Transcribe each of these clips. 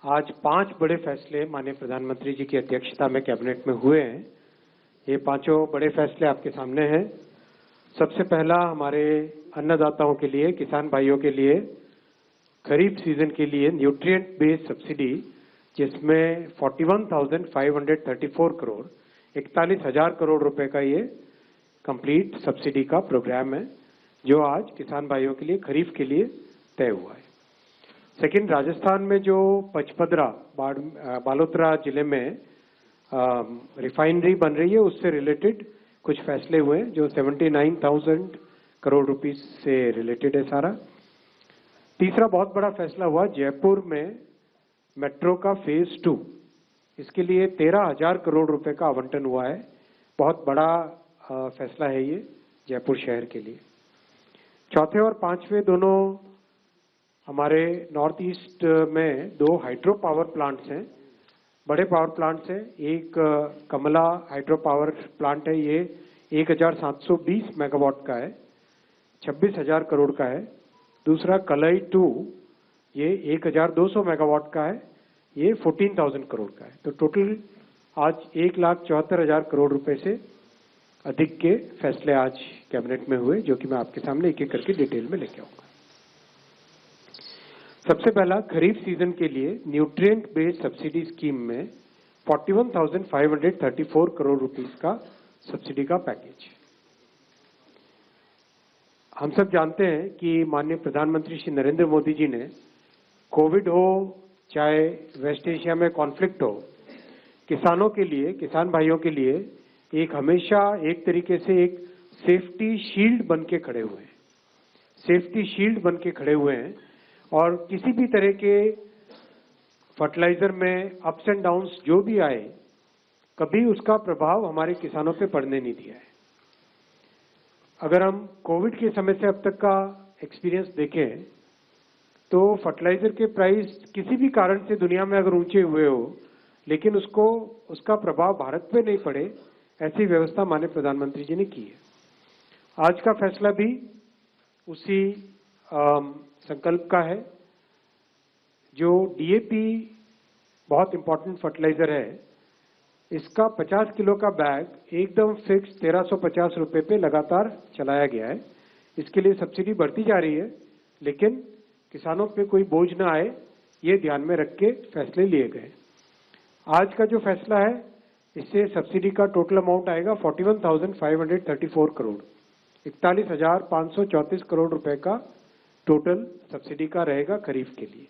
आज 5 बड़े फैसले माननीय प्रधानमंत्री जी की अध्यक्षता में कैबिनेट में हुए हैं। ये पांचों बड़े फैसले आपके सामने हैं। सबसे पहला हमारे अन्नदाताओं के लिए, किसान भाइयों के लिए खरीफ सीजन के लिए न्यूट्रिएंट बेस्ड सब्सिडी, जिसमें 41,534 करोड़ 41,000 करोड़ रुपए का ये कंप्लीट सब्सिडी का प्रोग्राम है, जो आज किसान भाइयों के लिए खरीफ के लिए तय हुआ है। सेकंड, राजस्थान में जो पचपदरा बालोतरा जिले में रिफाइनरी बन रही है, उससे रिलेटेड कुछ फैसले हुए जो 79,000 करोड़ रुपीस से रिलेटेड है सारा। तीसरा बहुत बड़ा फैसला हुआ जयपुर में मेट्रो का फेज 2, इसके लिए 13,000 करोड़ रुपए का आवंटन हुआ है। बहुत बड़ा फैसला है ये जयपुर शहर के लिए। चौथे और पांचवें दोनों हमारे नॉर्थ ईस्ट में 2 हाइड्रो पावर प्लांट्स हैं, बड़े पावर प्लांट्स हैं। एक कमला हाइड्रो पावर प्लांट है, ये 1,720 मेगावाट का है, 26,000 करोड़ का है। दूसरा कलई 2, ये 1,200 मेगावाट का है, ये 14,000 करोड़ का है। तो टोटल आज 1,74,000 करोड़ रुपए से अधिक के फैसले आज कैबिनेट में हुए, जो कि मैं आपके सामने एक एक करके डिटेल में लेके आऊंगा। सबसे पहला, खरीफ सीजन के लिए न्यूट्रिएंट बेस्ड सब्सिडी स्कीम में 41,534 करोड़ रुपीस का सब्सिडी का पैकेज। हम सब जानते हैं कि माननीय प्रधानमंत्री श्री नरेंद्र मोदी जी ने कोविड हो चाहे वेस्ट एशिया में कॉन्फ्लिक्ट हो, किसानों के लिए, किसान भाइयों के लिए एक हमेशा एक तरीके से एक सेफ्टी शील्ड बन के खड़े हुए हैं, सेफ्टी शील्ड बन के खड़े हुए हैं। और किसी भी तरह के फर्टिलाइजर में अप्स एंड डाउन्स जो भी आए, कभी उसका प्रभाव हमारे किसानों पे पड़ने नहीं दिया है। अगर हम कोविड के समय से अब तक का एक्सपीरियंस देखें तो फर्टिलाइजर के प्राइस किसी भी कारण से दुनिया में अगर ऊंचे हुए हो, लेकिन उसका प्रभाव भारत पे नहीं पड़े, ऐसी व्यवस्था माननीय प्रधानमंत्री जी ने की है। आज का फैसला भी उसी संकल्प का है। जो डीएपी बहुत इंपॉर्टेंट फर्टिलाइजर है, इसका 50 किलो का बैग एकदम फिक्स 1,350 रुपए पे लगातार चलाया गया है। इसके लिए सब्सिडी बढ़ती जा रही है, लेकिन किसानों पे कोई बोझ ना आए, ये ध्यान में रख के फैसले लिए गए। आज का जो फैसला है, इससे सब्सिडी का टोटल अमाउंट आएगा 41,534 करोड़, 41,534 करोड़ रुपए का टोटल सब्सिडी का रहेगा खरीफ के लिए।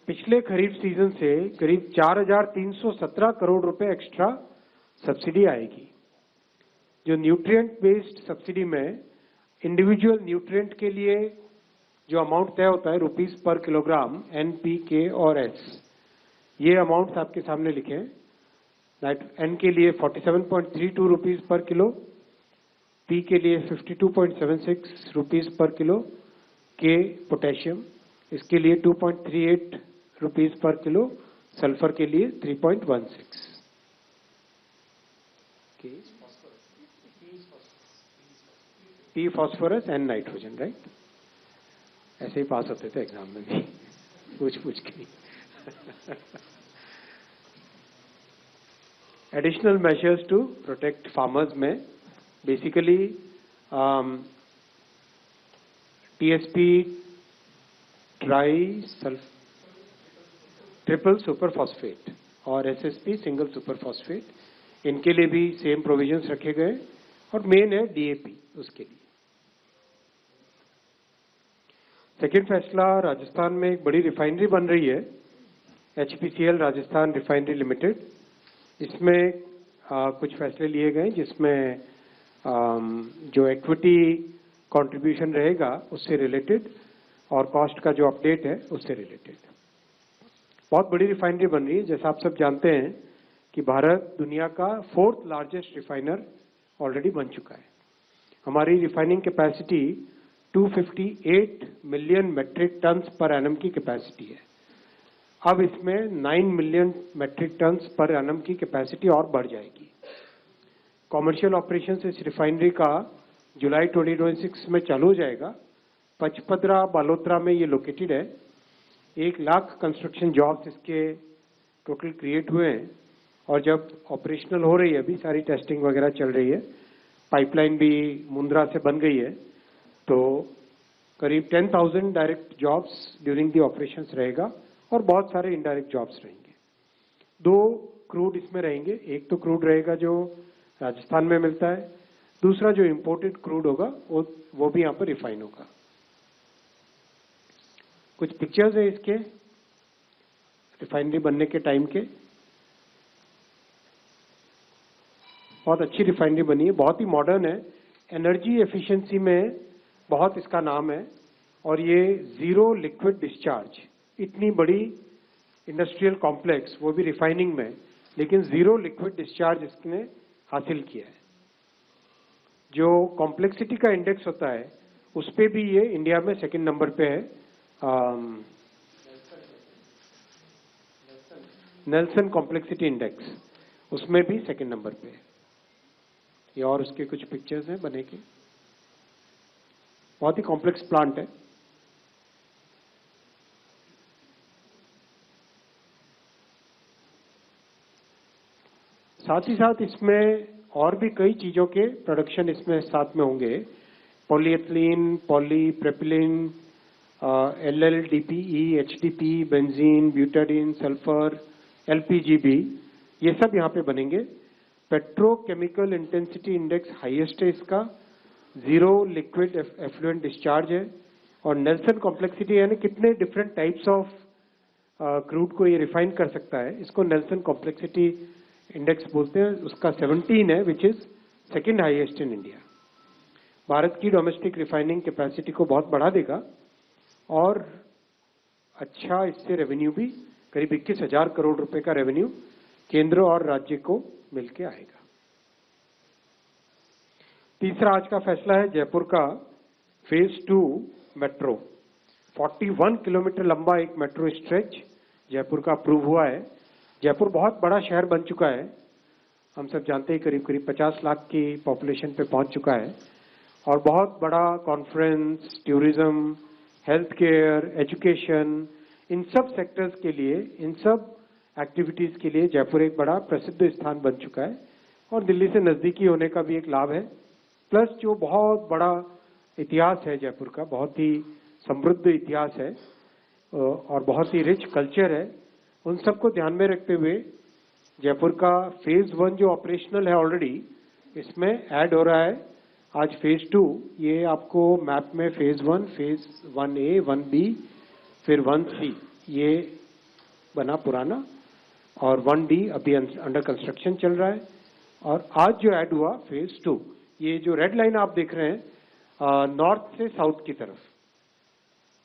पिछले खरीफ सीजन से करीब 4,317 करोड़ रुपए एक्स्ट्रा सब्सिडी आएगी। जो न्यूट्रिएंट बेस्ड सब्सिडी में इंडिविजुअल न्यूट्रिएंट के लिए जो अमाउंट तय होता है रुपीस पर किलोग्राम, NPK और S, ये अमाउंट्स आपके सामने लिखे हैं। N के लिए 47.32 रुपीस पर किलो, P के लिए 52.76 रुपीस पर किलो, K पोटेशियम, इसके लिए 2.38 रुपीस पर किलो, सल्फर के लिए 3.16। P phosphorus and nitrogen, right? ऐसे ही पास होते थे एग्जाम में भी, पूछ के। Additional measures to protect farmers में basically TSP triple super phosphate और SSP सिंगल सुपर फॉस्फेट, इनके लिए भी सेम प्रोविजंस रखे गए। और मेन है DAP उसके लिए। सेकेंड फैसला, राजस्थान में एक बड़ी रिफाइनरी बन रही है, HPCL राजस्थान रिफाइनरी लिमिटेड। इसमें कुछ फैसले लिए गए, जिसमें जो इक्विटी कंट्रीब्यूशन रहेगा उससे रिलेटेड और कॉस्ट का जो अपडेट है उससे रिलेटेड। बहुत बड़ी रिफाइनरी बन रही है। जैसा आप सब जानते हैं कि भारत दुनिया का 4th लार्जेस्ट रिफाइनर ऑलरेडी बन चुका है। हमारी refining capacity 258 million metric tons per annum की कैपेसिटी है। अब इसमें 9 million metric tons per annum की कैपेसिटी और बढ़ जाएगी। कॉमर्शियल ऑपरेशन इस रिफाइनरी का जुलाई 2026 में चालू हो जाएगा, पचपदरा बालोतरा में ये लोकेटेड है। 1 लाख कंस्ट्रक्शन जॉब्स इसके टोटल क्रिएट हुए हैं और जब ऑपरेशनल हो रही है, अभी सारी टेस्टिंग वगैरह चल रही है, पाइपलाइन भी मुंद्रा से बन गई है, तो करीब 10,000 direct jobs during the operations रहेगा और बहुत सारे इनडायरेक्ट जॉब्स रहेंगे। 2 क्रूड इसमें रहेंगे। एक तो क्रूड रहेगा जो राजस्थान में मिलता है, दूसरा जो इंपोर्टेड क्रूड होगा वो भी यहाँ पर रिफाइन होगा। कुछ पिक्चर्स है इसके रिफाइनरी बनने के टाइम के। बहुत अच्छी रिफाइनरी बनी है, बहुत ही मॉडर्न है, एनर्जी एफिशिएंसी में बहुत इसका नाम है और ये जीरो लिक्विड डिस्चार्ज, इतनी बड़ी इंडस्ट्रियल कॉम्प्लेक्स वो भी रिफाइनिंग में, लेकिन जीरो लिक्विड डिस्चार्ज इसने हासिल किया है। जो कॉम्प्लेक्सिटी का इंडेक्स होता है उस पे भी ये इंडिया में सेकंड नंबर पे है। नेल्सन कॉम्प्लेक्सिटी इंडेक्स, उसमें भी सेकंड नंबर पे है ये। और उसके कुछ पिक्चर्स हैं बने के। बहुत ही कॉम्प्लेक्स प्लांट है। साथ ही साथ इसमें और भी कई चीजों के प्रोडक्शन इसमें साथ में होंगे। Polyethylene, polypropylene, LLDPE, HDP, benzene, butadiene, sulphur, LPG भी, ये सब यहाँ पे बनेंगे। पेट्रोकेमिकल इंटेंसिटी इंडेक्स हाईएस्ट है इसका, जीरो लिक्विड एफ्लुएंट डिस्चार्ज है। और नेल्सन कॉम्प्लेक्सिटी यानी कितने डिफरेंट टाइप्स ऑफ क्रूड को ये रिफाइन कर सकता है, इसको नेल्सन कॉम्प्लेक्सिटी इंडेक्स बोलते हैं। उसका 17 है, which is second highest in India. Bharat की डोमेस्टिक रिफाइनिंग कैपेसिटी को बहुत बढ़ा देगा और अच्छा इससे रेवेन्यू भी, करीब 21,000 करोड़ रुपए का रेवेन्यू केंद्र और राज्य को मिलके आएगा। तीसरा आज का फैसला है जयपुर का फेज 2 मेट्रो। 41 किलोमीटर लंबा एक मेट्रो स्ट्रेच जयपुर का अप्रूव हुआ है। जयपुर बहुत बड़ा शहर बन चुका है, हम सब जानते हैं, करीब करीब 50 लाख की पॉपुलेशन पे पहुंच चुका है और बहुत बड़ा conference, tourism, health care, education, इन सब सेक्टर्स के लिए, इन सब एक्टिविटीज के लिए जयपुर एक बड़ा प्रसिद्ध स्थान बन चुका है और दिल्ली से नजदीकी होने का भी एक लाभ है। प्लस जो बहुत बड़ा इतिहास है जयपुर का, बहुत ही समृद्ध इतिहास है और बहुत ही रिच कल्चर है, उन सबको ध्यान में रखते हुए जयपुर का फेज 1 जो ऑपरेशनल है ऑलरेडी, इसमें ऐड हो रहा है आज फेज 2। ये आपको मैप में फेज 1, फेज 1A, 1B, फिर 1C ये बना पुराना, और 1D अभी अंडर कंस्ट्रक्शन चल रहा है। और आज जो ऐड हुआ फेज 2, ये जो रेड लाइन आप देख रहे हैं नॉर्थ से साउथ की तरफ,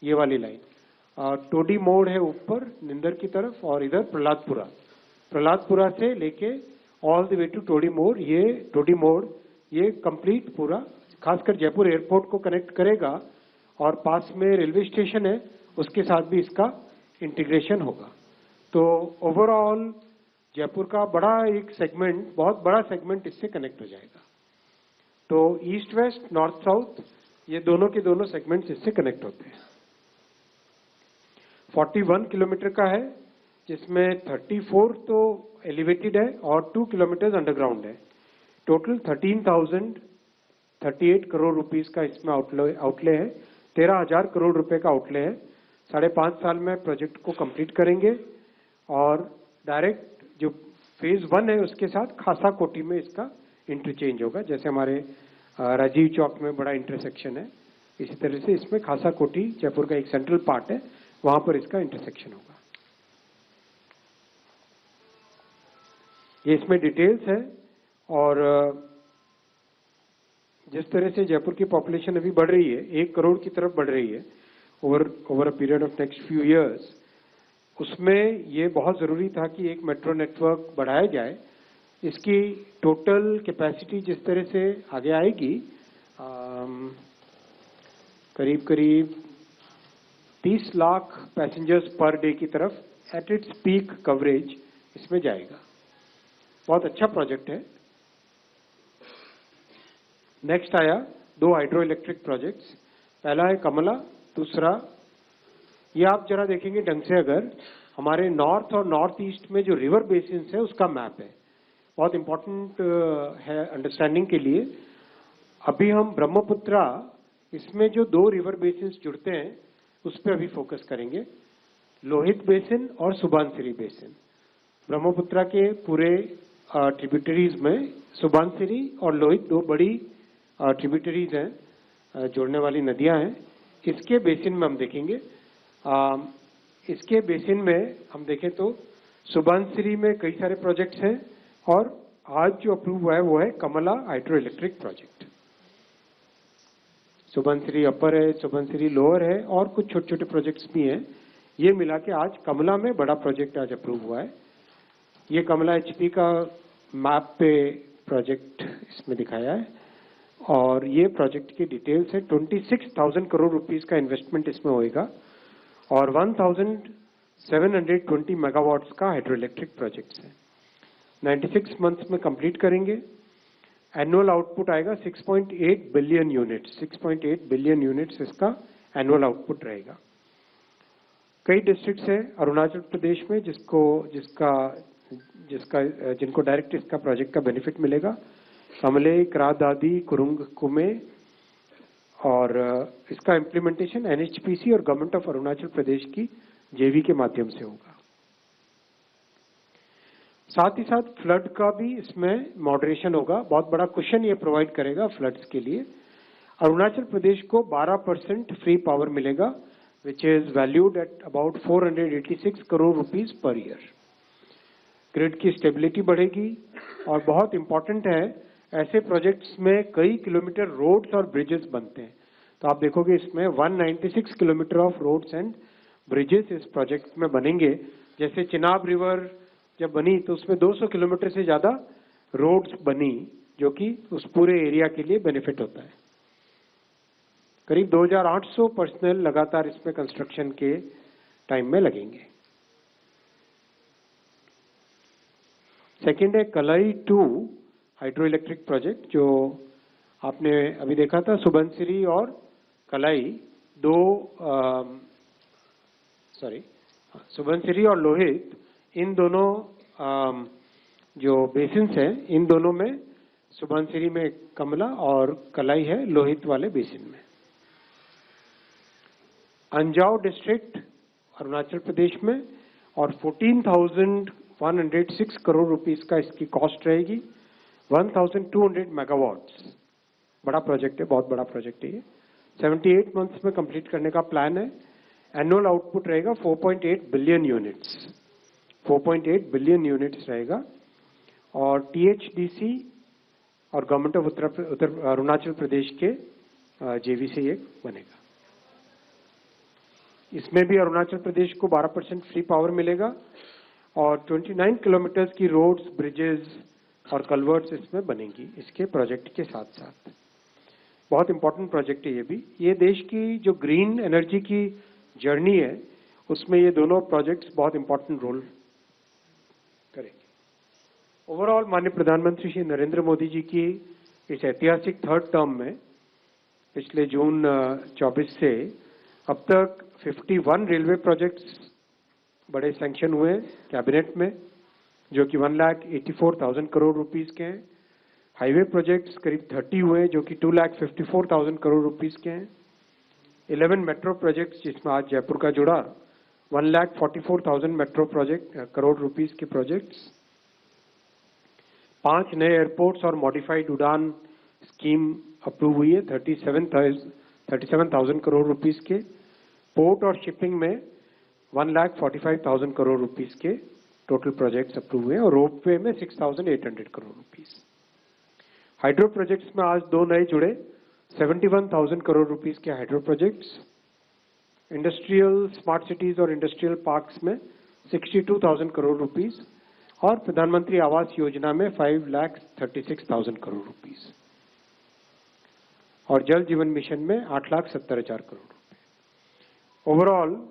ये वाली लाइन टोडी मोड़ है ऊपर निंदर की तरफ, और इधर प्रहलादपुरा से लेके all the way to Todi मोड़। ये टोडी मोड़ ये कंप्लीट पूरा खासकर जयपुर एयरपोर्ट को कनेक्ट करेगा और पास में रेलवे स्टेशन है, उसके साथ भी इसका इंटीग्रेशन होगा। तो ओवरऑल जयपुर का बड़ा एक सेगमेंट, बहुत बड़ा सेगमेंट इससे कनेक्ट हो जाएगा। तो ईस्ट वेस्ट, नॉर्थ साउथ, ये दोनों के दोनों सेगमेंट्स इससे कनेक्ट होते हैं। 41 किलोमीटर का है, जिसमें 34 तो एलिवेटेड है और 2 किलोमीटर अंडरग्राउंड है। टोटल 13,038 करोड़ रुपीस का इसमें आउटले है। 13,000 करोड़ रुपए का आउटले है। 5.5 साल में प्रोजेक्ट को कंप्लीट करेंगे और डायरेक्ट जो फेज 1 है उसके साथ खासा कोटी में इसका इंटरचेंज होगा। जैसे हमारे राजीव चौक में बड़ा इंटरसेक्शन है, इसी तरह से इसमें खासा कोटी जयपुर का एक सेंट्रल पार्ट है, वहां पर इसका इंटरसेक्शन होगा। ये इसमें डिटेल्स है। और जिस तरह से जयपुर की पॉपुलेशन अभी बढ़ रही है, 1 करोड़ की तरफ बढ़ रही है over a period of next few years, उसमें ये बहुत जरूरी था कि एक मेट्रो नेटवर्क बढ़ाया जाए। इसकी टोटल कैपेसिटी जिस तरह से आगे आएगी, करीब करीब 30 लाख पैसेंजर्स पर डे की तरफ एट इट्स पीक कवरेज इसमें जाएगा। बहुत अच्छा प्रोजेक्ट है। नेक्स्ट आया 2 हाइड्रो इलेक्ट्रिक प्रोजेक्ट्स। पहला है कमला, दूसरा ये आप जरा देखेंगे ढंग से, अगर हमारे नॉर्थ और नॉर्थ ईस्ट में जो रिवर बेसिन है उसका मैप है, बहुत इंपॉर्टेंट है अंडरस्टैंडिंग के लिए। अभी हम ब्रह्मपुत्रा, इसमें जो दो रिवर बेसिन जुड़ते हैं उस पर अभी फोकस करेंगे, लोहित बेसिन और सुबनसिरी बेसिन। ब्रह्मपुत्रा के पूरे ट्रिब्यूटरीज में सुबनसिरी और लोहित दो बड़ी ट्रिब्यूटरीज हैं, जोड़ने वाली नदियां हैं। इसके बेसिन में हम देखेंगे, इसके बेसिन में हम देखें तो सुबनसिरी में कई सारे प्रोजेक्ट्स हैं, और आज जो अप्रूव हुआ है वो है कमला हाइड्रो इलेक्ट्रिक प्रोजेक्ट। सुबनसिरी अपर है, सुबनसिरी लोअर है, और कुछ छोटे छोटे प्रोजेक्ट्स भी हैं। ये मिला के आज कमला में बड़ा प्रोजेक्ट आज अप्रूव हुआ है। ये कमला एचपी का मैप पे प्रोजेक्ट इसमें दिखाया है, और ये प्रोजेक्ट की डिटेल्स है। 26,000 करोड़ रुपीस का इन्वेस्टमेंट इसमें होएगा, और 1720 मेगावाट्स का हाइड्रो इलेक्ट्रिक प्रोजेक्ट है। 96 मंथ्स में कंप्लीट करेंगे। एनुअल आउटपुट आएगा 6.8 बिलियन यूनिट्स, 6.8 बिलियन यूनिट्स इसका एनुअल आउटपुट रहेगा। कई डिस्ट्रिक्ट्स है अरुणाचल प्रदेश में जिनको डायरेक्ट इसका प्रोजेक्ट का बेनिफिट मिलेगा। कमले, क्रा दादी, कुरुंग कुमे, और इसका इम्प्लीमेंटेशन एनएचपीसी और गवर्नमेंट ऑफ अरुणाचल प्रदेश की जेवी के माध्यम से होगा। साथ ही साथ फ्लड का भी इसमें मॉडरेशन होगा, बहुत बड़ा कुशन ये प्रोवाइड करेगा फ्लड्स के लिए। अरुणाचल प्रदेश को 12% फ्री पावर मिलेगा, which is valued at about 486 crore rupees per year. Grid की स्टेबिलिटी बढ़ेगी, और बहुत इंपॉर्टेंट है, ऐसे प्रोजेक्ट्स में कई किलोमीटर रोड्स और ब्रिजेस बनते हैं। तो आप देखोगे इसमें 196 kilometre of roads and bridges इस प्रोजेक्ट में बनेंगे। जैसे चिनाब रिवर जब बनी तो उसमें 200 किलोमीटर से ज्यादा रोड्स बनी, जो कि उस पूरे एरिया के लिए बेनिफिट होता है। करीब 2800 पर्सनल लगातार इसमें कंस्ट्रक्शन के टाइम में लगेंगे। सेकेंड है कलाई 2 हाइड्रो इलेक्ट्रिक प्रोजेक्ट, जो आपने अभी देखा था। सुबनसिरी और कलाई सुबनसिरी और लोहित, इन दोनों जो बेसिन्स हैं, इन दोनों में सुबनसिरी में कमला और कलाई है लोहित वाले बेसिन में। अंजाव डिस्ट्रिक्ट अरुणाचल प्रदेश में, और 14,106 करोड़ रुपीस का इसकी कॉस्ट रहेगी। 1,200 मेगावाट्स, बड़ा प्रोजेक्ट है, बहुत बड़ा प्रोजेक्ट है ये। 78 मंथ्स में कंप्लीट करने का प्लान है। एनुअल आउटपुट रहेगा 4.8 बिलियन यूनिट्स, 4.8 बिलियन यूनिट्स रहेगा। और टीएचडीसी और गवर्नमेंट ऑफ अरुणाचल प्रदेश के जेवी से ये बनेगा। इसमें भी अरुणाचल प्रदेश को 12% फ्री पावर मिलेगा, और 29 किलोमीटर की रोड्स, ब्रिजेस और कल्वर्ट्स इसमें बनेंगी इसके प्रोजेक्ट के साथ साथ। बहुत इंपॉर्टेंट प्रोजेक्ट है ये भी। ये देश की जो ग्रीन एनर्जी की जर्नी है, उसमें ये दोनों प्रोजेक्ट्स बहुत इंपॉर्टेंट रोल करेंगे। ओवरऑल माननीय प्रधानमंत्री श्री नरेंद्र मोदी जी की इस ऐतिहासिक थर्ड टर्म में पिछले जून 24 से अब तक 51 रेलवे प्रोजेक्ट्स बड़े सैंक्शन हुए कैबिनेट में, जो कि 1,84,000 करोड़ रुपीस के हैं। हाईवे प्रोजेक्ट्स करीब 30 हुए, जो कि 2,54,000 करोड़ रुपीस के हैं। 11 मेट्रो प्रोजेक्ट्स, जिसमें आज जयपुर का जुड़ा, 1,44,000 मेट्रो प्रोजेक्ट करोड़ रुपीस के प्रोजेक्ट्स। 5 नए एयरपोर्ट्स और मॉडिफाइड उड़ान स्कीम अप्रूव हुई है, 37,000 करोड़ रुपीस के। पोर्ट और शिपिंग में 1,45,000 करोड़ रुपीस के टोटल प्रोजेक्ट्स अप्रूव हुए, और रोपवे में 6,800 करोड़ रुपीस। हाइड्रो प्रोजेक्ट्स में आज 2 नए जुड़े, 71,000 करोड़ रुपीस के hydro projects. Industrial smart cities और इंडस्ट्रियल पार्क्स में 62,000 करोड़ रुपीस, और प्रधानमंत्री आवास योजना में 5,36,000 करोड़ रुपीस, और जल जीवन मिशन में 8,70,000 करोड़ रुपए। ओवरऑल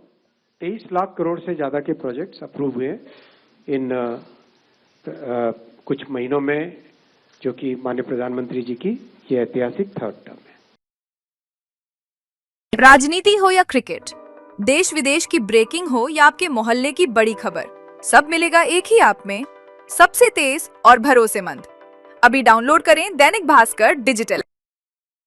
23 लाख करोड़ से ज्यादा के प्रोजेक्ट्स अप्रूव हुए इन कुछ महीनों में, जो कि माननीय प्रधानमंत्री जी की ये ऐतिहासिक थर्ड टर्म है। राजनीति हो या क्रिकेट, देश विदेश की ब्रेकिंग हो या आपके मोहल्ले की बड़ी खबर, सब मिलेगा एक ही ऐप में, सबसे तेज और भरोसेमंद। अभी डाउनलोड करें दैनिक भास्कर डिजिटल।